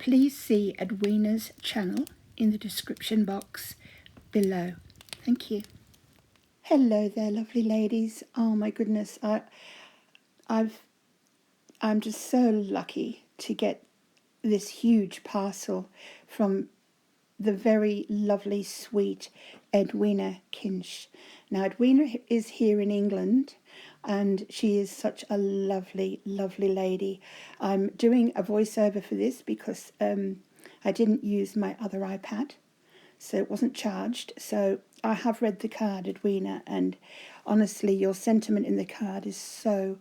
please see Edwina's channel in the description box below. Thank you. Hello there, lovely ladies. Oh my goodness, I'm just so lucky to get this huge parcel from the very lovely, sweet Edwina Kinch. Now, Edwina is here in England, and she is such a lovely, lovely lady. I'm doing a voiceover for this because I didn't use my other iPad, so it wasn't charged. So I have read the card, Edwina, and honestly, your sentiment in the card is so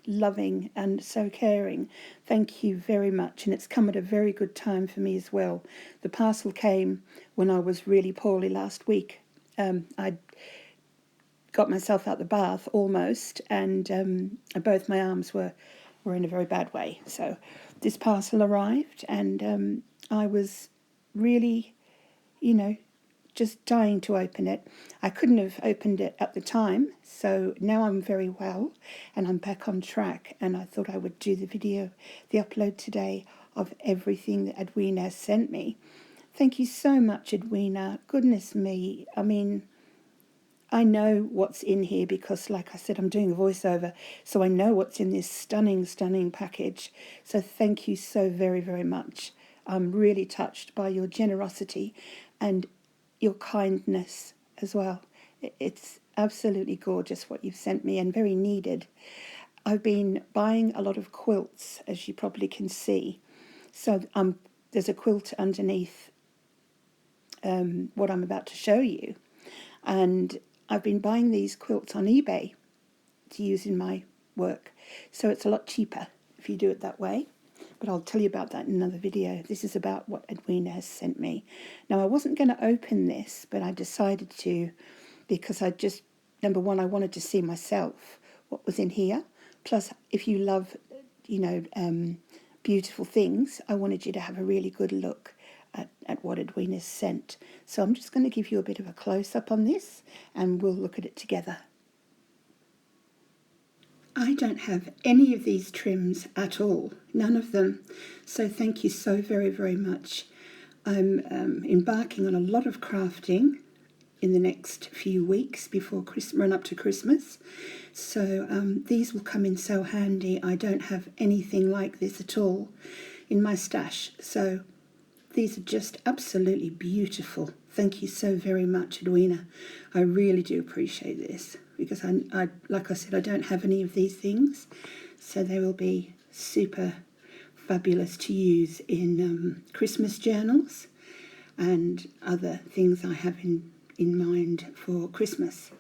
loving and so caring. Thank you very much, and it's come at a very good time for me as well. The parcel came when I was really poorly last week. I got myself out the bath almost, and both my arms were in a very bad way. So this parcel arrived, and I was really, just dying to open it. I couldn't have opened it at the time, so now I'm very well and I'm back on track, and I thought I would do the upload today of everything that Edwina has sent me. Thank you so much, Edwina. Goodness me. I mean, I know what's in here because, like I said, I'm doing a voiceover, so I know what's in this stunning, stunning package. So thank you so very, very much. I'm really touched by your generosity and your kindness as well. It's absolutely gorgeous what you've sent me, and very needed. I've been buying a lot of quilts, as you probably can see. So there's a quilt underneath what I'm about to show you. And I've been buying these quilts on eBay to use in my work. So it's a lot cheaper if you do it that way. But I'll tell you about that in another video. This is about what Edwina has sent me. Now, I wasn't going to open this, but I decided to because number one, I wanted to see myself what was in here. Plus, if you love, beautiful things, I wanted you to have a really good look at what Edwina's sent. So I'm just going to give you a bit of a close-up on this, and we'll look at it together. I don't have any of these trims at all, none of them. So thank you so very, very much. I'm embarking on a lot of crafting in the next few weeks before Christmas, run up to Christmas. So these will come in so handy. I don't have anything like this at all in my stash. So these are just absolutely beautiful. Thank you so very much, Edwina. I really do appreciate this because I like I said, I don't have any of these things. So they will be super fabulous to use in Christmas journals and other things I have in mind for Christmas.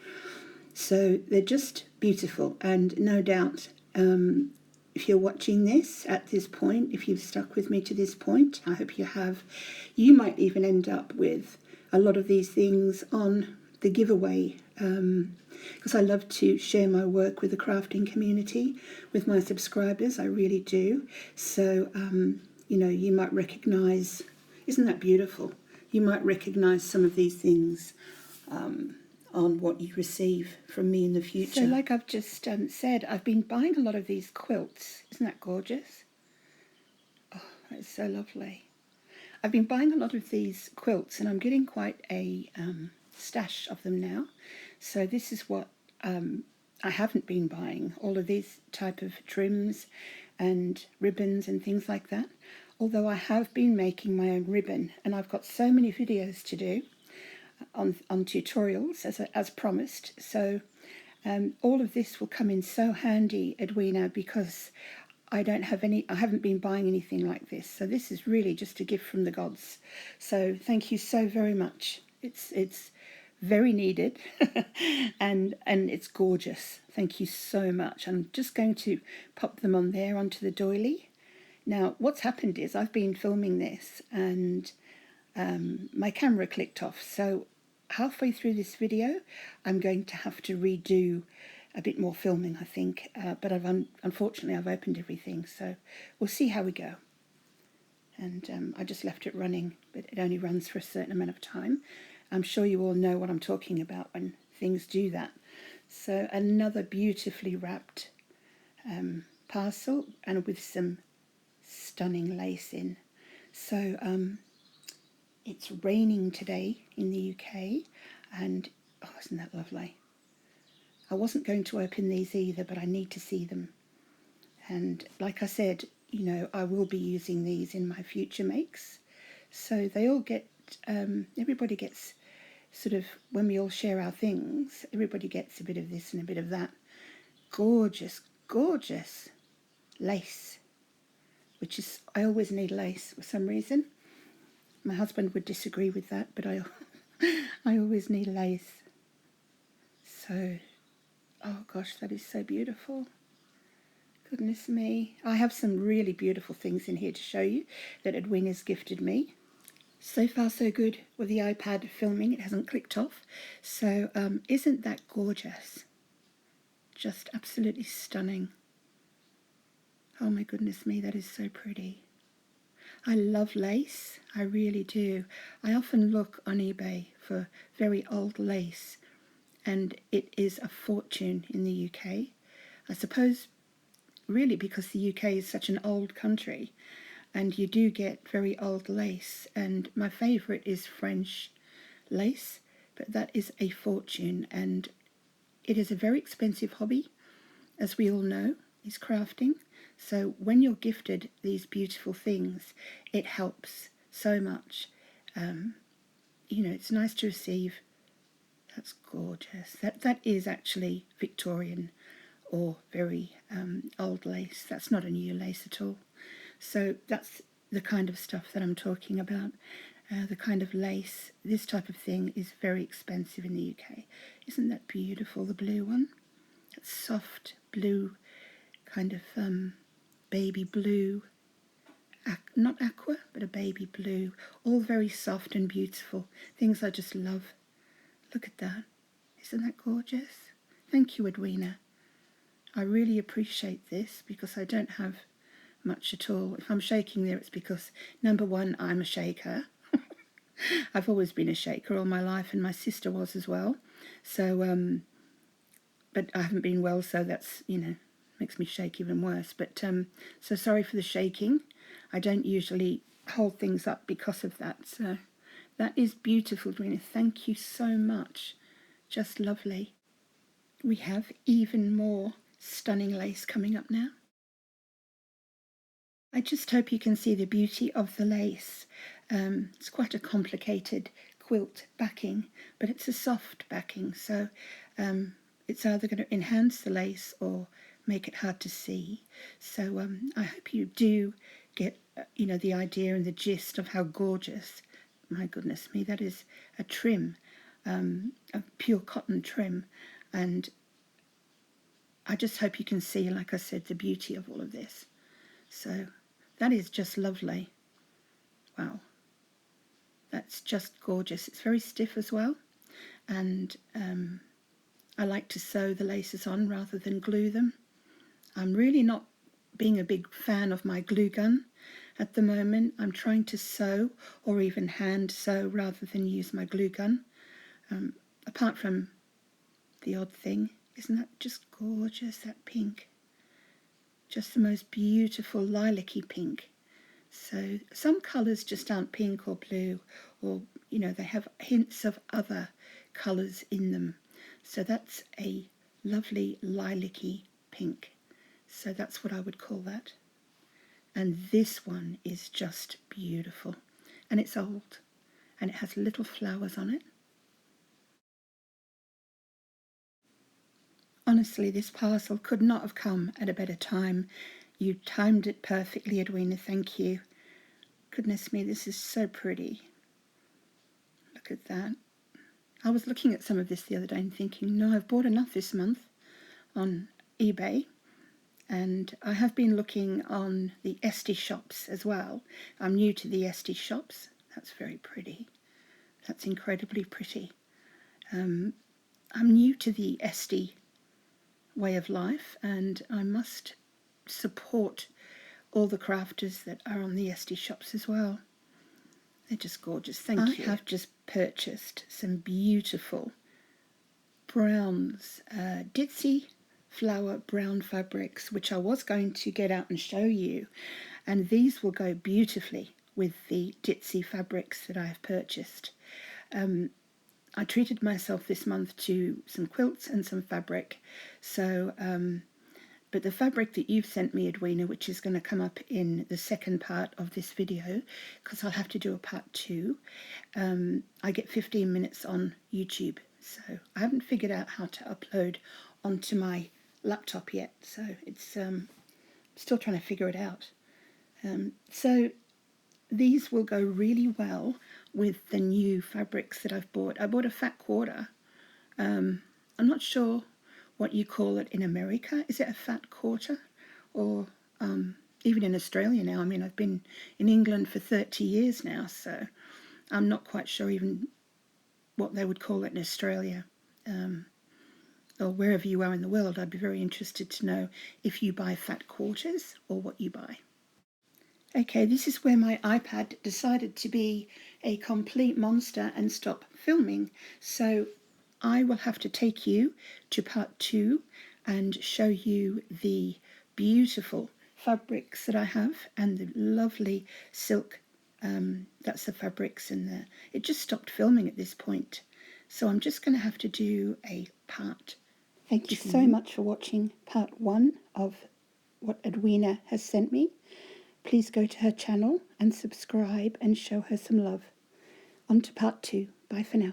So they're just beautiful, and no doubt if you're watching this at this point, if you've stuck with me to this point, I hope you have, you might even end up with a lot of these things on the giveaway, because I love to share my work with the crafting community, with my subscribers, I really do. So, you might recognise, isn't that beautiful? You might recognise some of these things on what you receive from me in the future. So like I've just said, I've been buying a lot of these quilts. Isn't that gorgeous? Oh, that's so lovely. I've been buying a lot of these quilts, and I'm getting quite a stash of them now. So this is what I haven't been buying, all of these type of trims and ribbons and things like that. Although I have been making my own ribbon, and I've got so many videos to do on tutorials as promised. So all of this will come in so handy, Edwina, because I haven't been buying anything like this. So this is really just a gift from the gods. So thank you so very much. It's very needed and it's gorgeous. Thank you so much. I'm just going to pop them on there onto the doily. Now, what's happened is I've been filming this and my camera clicked off. So halfway through this video, I'm going to have to redo a bit more filming, I think. But unfortunately, I've opened everything. So we'll see how we go. And I just left it running, but it only runs for a certain amount of time. I'm sure you all know what I'm talking about when things do that. So another beautifully wrapped parcel, and with some stunning lace in. So it's raining today in the UK, and oh, isn't that lovely? I wasn't going to open these either, but I need to see them. And like I said, you know, I will be using these in my future makes. So they all get, everybody gets sort of, when we all share our things, everybody gets a bit of this and a bit of that. Gorgeous, gorgeous lace, which is, I always need lace for some reason. My husband would disagree with that, but I always need lace. So, oh gosh, that is so beautiful. Goodness me. I have some really beautiful things in here to show you that Edwina's gifted me. So far so good with the iPad filming. It hasn't clicked off. So isn't that gorgeous? Just absolutely stunning. Oh my goodness me, that is so pretty. I love lace. I really do. I often look on eBay for very old lace, and it is a fortune in the UK. I suppose really because the UK is such an old country, and you do get very old lace, and my favourite is French lace, but that is a fortune, and it is a very expensive hobby, as we all know, is crafting. So when you're gifted these beautiful things, it helps so much. You know, it's nice to receive. That's gorgeous. That is actually Victorian or very old lace. That's not a new lace at all. So that's the kind of stuff that I'm talking about. The kind of lace, this type of thing is very expensive in the UK. Isn't that beautiful, the blue one? That soft blue, kind of baby blue, not aqua, but a baby blue. All very soft and beautiful. Things I just love. Look at that. Isn't that gorgeous? Thank you, Edwina. I really appreciate this because I don't have much at all. If I'm shaking there, it's because, number one, I'm a shaker. I've always been a shaker all my life, and my sister was as well. So, but I haven't been well, so that's, you know, makes me shake even worse. But so sorry for the shaking. I don't usually hold things up because of that. So that is beautiful, Edwina. Thank you so much. Just lovely. We have even more stunning lace coming up now. I just hope you can see the beauty of the lace. It's quite a complicated quilt backing, but it's a soft backing, so it's either going to enhance the lace or make it hard to see. So I hope you do get, you know, the idea and the gist of how gorgeous. My goodness me, that is a trim, a pure cotton trim, and I just hope you can see, like I said, the beauty of all of this. So that is just lovely. Wow, that's just gorgeous. It's very stiff as well, and I like to sew the laces on rather than glue them. I'm really not being a big fan of my glue gun at the moment. I'm trying to sew or even hand sew rather than use my glue gun. Apart from the odd thing, isn't that just gorgeous, that pink? Just the most beautiful lilac-y pink. So some colours just aren't pink or blue, or, you know, they have hints of other colours in them. So that's a lovely lilac-y pink. So that's what I would call that. And this one is just beautiful. And it's old. And it has little flowers on it. Honestly, this parcel could not have come at a better time. You timed it perfectly, Edwina. Thank you. Goodness me, this is so pretty. Look at that. I was looking at some of this the other day and thinking, no, I've bought enough this month on eBay. And I have been looking on the Etsy shops as well. I'm new to the Etsy shops. That's very pretty. That's incredibly pretty. I'm new to the Etsy way of life, and I must support all the crafters that are on the Etsy shops as well. They're just gorgeous. Thank you. I have just purchased some beautiful browns, ditzy flower brown fabrics, which I was going to get out and show you, and these will go beautifully with the ditzy fabrics that I have purchased. I treated myself this month to some quilts and some fabric. So, but the fabric that you've sent me, Edwina, which is going to come up in the second part of this video, because I'll have to do a part 2, I get 15 minutes on YouTube. So I haven't figured out how to upload onto my laptop yet. So it's still trying to figure it out. So these will go really well with the new fabrics that I've bought. I bought a fat quarter. I'm not sure what you call it in America. Is it a fat quarter? Or even in Australia now. I mean, I've been in England for 30 years now, so I'm not quite sure even what they would call it in Australia. Or wherever you are in the world. I'd be very interested to know if you buy fat quarters or what you buy. Okay, this is where my iPad decided to be a complete monster and stop filming. So I will have to take you to part 2 and show you the beautiful fabrics that I have and the lovely silk. That's the fabrics in there. It just stopped filming at this point. So I'm just going to have to do a part 2. Thank you so much for watching part 1 of what Edwina has sent me. Please go to her channel and subscribe and show her some love. On to part 2. Bye for now.